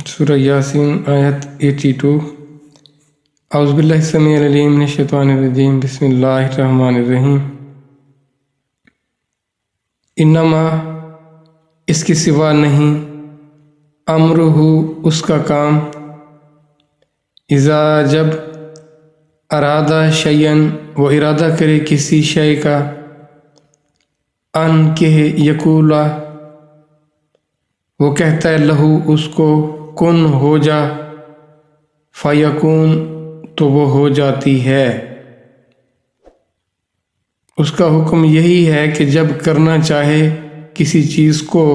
سورہ یاسین آیت 82۔ اعوذ باللہ السمیع العلیم من الشیطان الرجیم، بسم اللہ الرحمن الرحیم۔ انما، اس کے سوا نہیں، امرہ، اس کا کام، اذا، جب، ارادہ شیئن، وہ ارادہ کرے کسی شے کا، ان کہ یقولا، وہ کہتا ہے لہو اس کو، کن، ہو جا، فیکون، تو وہ ہو جاتی ہے۔ اس کا حکم یہی ہے کہ جب کرنا چاہے کسی چیز کو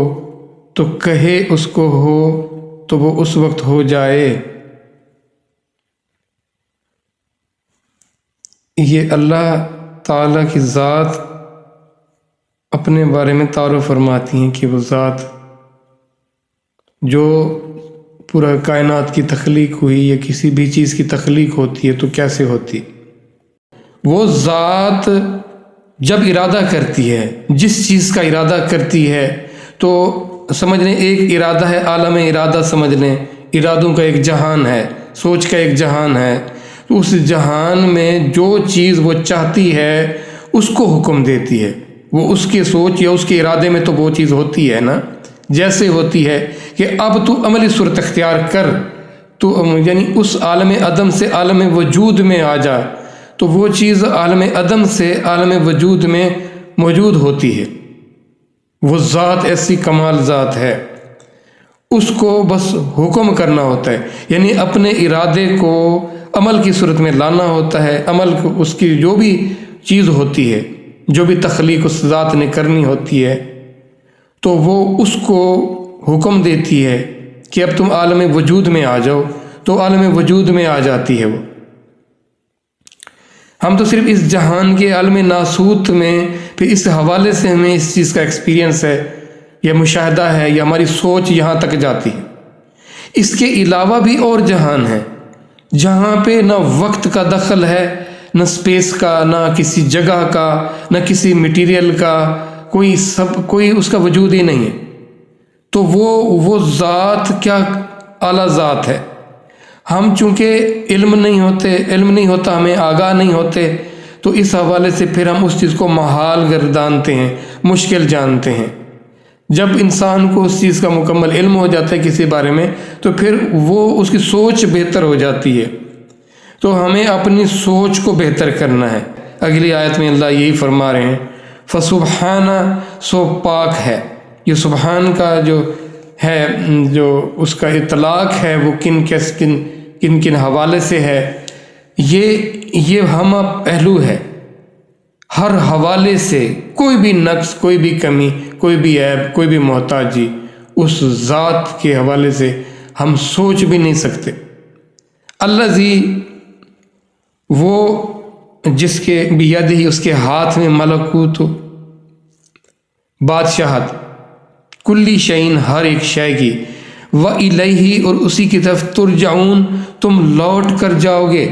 تو کہے اس کو ہو تو وہ اس وقت ہو جائے۔ یہ اللہ تعالیٰ کی ذات اپنے بارے میں تعارف فرماتی ہیں کہ وہ ذات جو پورا کائنات کی تخلیق ہوئی یا کسی بھی چیز کی تخلیق ہوتی ہے تو کیسے ہوتی؟ وہ ذات جب ارادہ کرتی ہے، جس چیز کا ارادہ کرتی ہے تو سمجھ لیں ایک ارادہ ہے، عالم ارادہ سمجھ لیں، ارادوں کا ایک جہان ہے، سوچ کا ایک جہان ہے، تو اس جہان میں جو چیز وہ چاہتی ہے اس کو حکم دیتی ہے۔ وہ اس کے سوچ یا اس کے ارادے میں تو وہ چیز ہوتی ہے نا، جیسے ہوتی ہے کہ اب تو عملی صورت اختیار کر، تو یعنی اس عالم عدم سے عالم وجود میں آ جا، تو وہ چیز عالم عدم سے عالم وجود میں موجود ہوتی ہے۔ وہ ذات ایسی کمال ذات ہے، اس کو بس حکم کرنا ہوتا ہے، یعنی اپنے ارادے کو عمل کی صورت میں لانا ہوتا ہے۔ عمل اس کی جو بھی چیز ہوتی ہے، جو بھی تخلیق اس ذات نے کرنی ہوتی ہے، تو وہ اس کو حکم دیتی ہے کہ اب تم عالم وجود میں آ جاؤ، تو عالم وجود میں آ جاتی ہے وہ۔ ہم تو صرف اس جہان کے عالم ناسوت میں پھر اس حوالے سے ہمیں اس چیز کا ایکسپیرینس ہے یا مشاہدہ ہے یا ہماری سوچ یہاں تک جاتی ہے۔ اس کے علاوہ بھی اور جہان ہے جہاں پہ نہ وقت کا دخل ہے، نہ اسپیس کا، نہ کسی جگہ کا، نہ کسی مٹیریل کا، کوئی اس کا وجود ہی نہیں ہے۔ تو وہ ذات کیا اعلیٰ ذات ہے۔ ہم چونکہ علم نہیں ہوتا، ہمیں آگاہ نہیں ہوتے، تو اس حوالے سے پھر ہم اس چیز کو محال گردانتے ہیں، مشکل جانتے ہیں۔ جب انسان کو اس چیز کا مکمل علم ہو جاتا ہے کسی بارے میں تو پھر وہ اس کی سوچ بہتر ہو جاتی ہے۔ تو ہمیں اپنی سوچ کو بہتر کرنا ہے۔ اگلی آیت میں اللہ یہی فرما رہے ہیں، فسبحانہ، سو پاک ہے۔ یہ سبحان کا جو ہے، جو اس کا اطلاق ہے وہ کن حوالے سے ہے، یہ ہم پہلو ہے۔ ہر حوالے سے کوئی بھی نقص، کوئی بھی کمی، کوئی بھی عیب، کوئی بھی محتاجی اس ذات کے حوالے سے ہم سوچ بھی نہیں سکتے۔ الذی، وہ جس کے بیدہ ہی، اس کے ہاتھ میں ملکوت، بادشاہت، کلی شیء، ہر ایک شے کی، وَإِلَيْهِ، اور اسی کی طرف، ترجعون، تم لوٹ کر جاؤ گے۔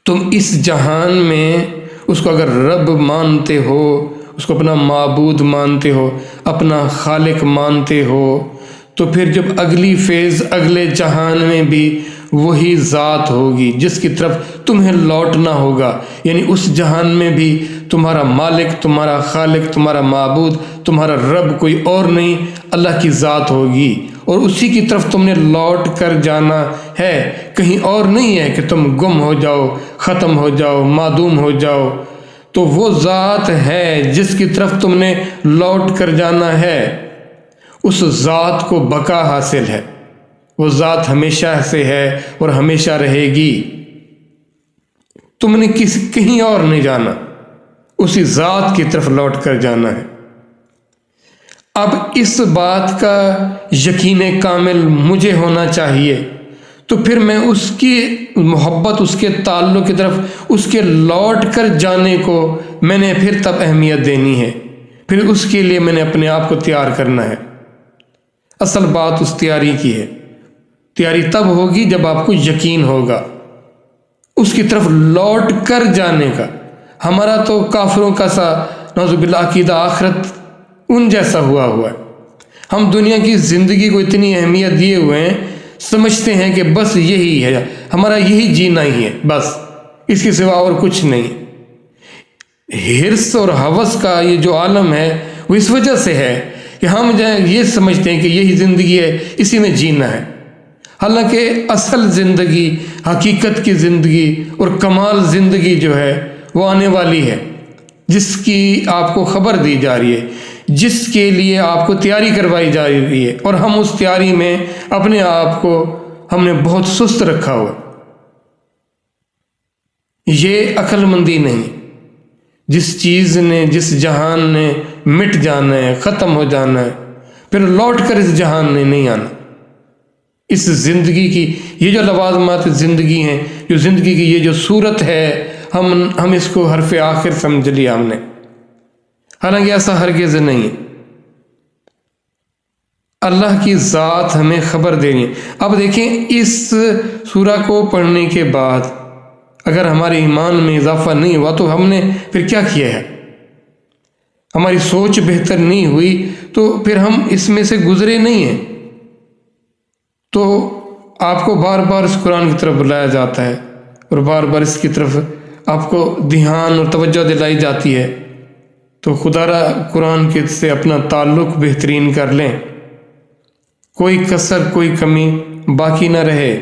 تم اس جہان میں اس کو اگر رب مانتے ہو، اس کو اپنا معبود مانتے ہو، اپنا خالق مانتے ہو، تو پھر جب اگلی فیز، اگلے جہان میں بھی وہی ذات ہوگی جس کی طرف تمہیں لوٹنا ہوگا۔ یعنی اس جہان میں بھی تمہارا مالک، تمہارا خالق، تمہارا معبود، تمہارا رب کوئی اور نہیں، اللہ کی ذات ہوگی، اور اسی کی طرف تم نے لوٹ کر جانا ہے۔ کہیں اور نہیں ہے کہ تم گم ہو جاؤ، ختم ہو جاؤ، معدوم ہو جاؤ۔ تو وہ ذات ہے جس کی طرف تم نے لوٹ کر جانا ہے، اس ذات کو بقا حاصل ہے۔ وہ ذات ہمیشہ سے ہے اور ہمیشہ رہے گی۔ تم نے کہیں اور نہیں جانا، اسی ذات کی طرف لوٹ کر جانا ہے۔ اب اس بات کا یقین کامل مجھے ہونا چاہیے، تو پھر میں اس کی محبت، اس کے تعلق کی طرف، اس کے لوٹ کر جانے کو میں نے پھر تب اہمیت دینی ہے، پھر اس کے لیے میں نے اپنے آپ کو تیار کرنا ہے۔ اصل بات اس تیاری کی ہے۔ تیاری تب ہوگی جب آپ کو یقین ہوگا اس کی طرف لوٹ کر جانے کا۔ ہمارا تو کافروں کا سا نعوذ باللہ عقیدہ آخرت ان جیسا ہوا ہے۔ ہم دنیا کی زندگی کو اتنی اہمیت دیے ہوئے ہیں، سمجھتے ہیں کہ بس یہی ہے، ہمارا یہی جینا ہی ہے، بس اس کے سوا اور کچھ نہیں۔ حرص اور ہوس کا یہ جو عالم ہے وہ اس وجہ سے ہے کہ ہم یہ سمجھتے ہیں کہ یہی زندگی ہے، اسی میں جینا ہے، حالانکہ اصل زندگی، حقیقت کی زندگی اور کمال زندگی جو ہے وہ آنے والی ہے، جس کی آپ کو خبر دی جا رہی ہے، جس کے لیے آپ کو تیاری کروائی جا رہی ہے، اور ہم اس تیاری میں اپنے آپ کو ہم نے بہت سست رکھا ہوا۔ یہ عقل مندی نہیں۔ جس چیز نے، جس جہان نے مٹ جانا ہے، ختم ہو جانا ہے، پھر لوٹ کر اس جہان نے نہیں آنا۔ اس زندگی کی یہ جو لوازمات زندگی ہیں، جو زندگی کی یہ جو صورت ہے، ہم اس کو حرف آخر سمجھ لیا ہم نے، حالانکہ ایسا ہرگز نہیں ہے۔ اللہ کی ذات ہمیں خبر دینی ہے۔ اب دیکھیں، اس سورہ کو پڑھنے کے بعد اگر ہمارے ایمان میں اضافہ نہیں ہوا تو ہم نے پھر کیا کیا ہے؟ ہماری سوچ بہتر نہیں ہوئی تو پھر ہم اس میں سے گزرے نہیں ہیں۔ تو آپ کو بار بار اس قرآن کی طرف بلایا جاتا ہے، اور بار بار اس کی طرف آپ کو دھیان اور توجہ دلائی جاتی ہے، تو خدا را قرآن کے سے اپنا تعلق بہترین کر لیں، کوئی کسر، کوئی کمی باقی نہ رہے۔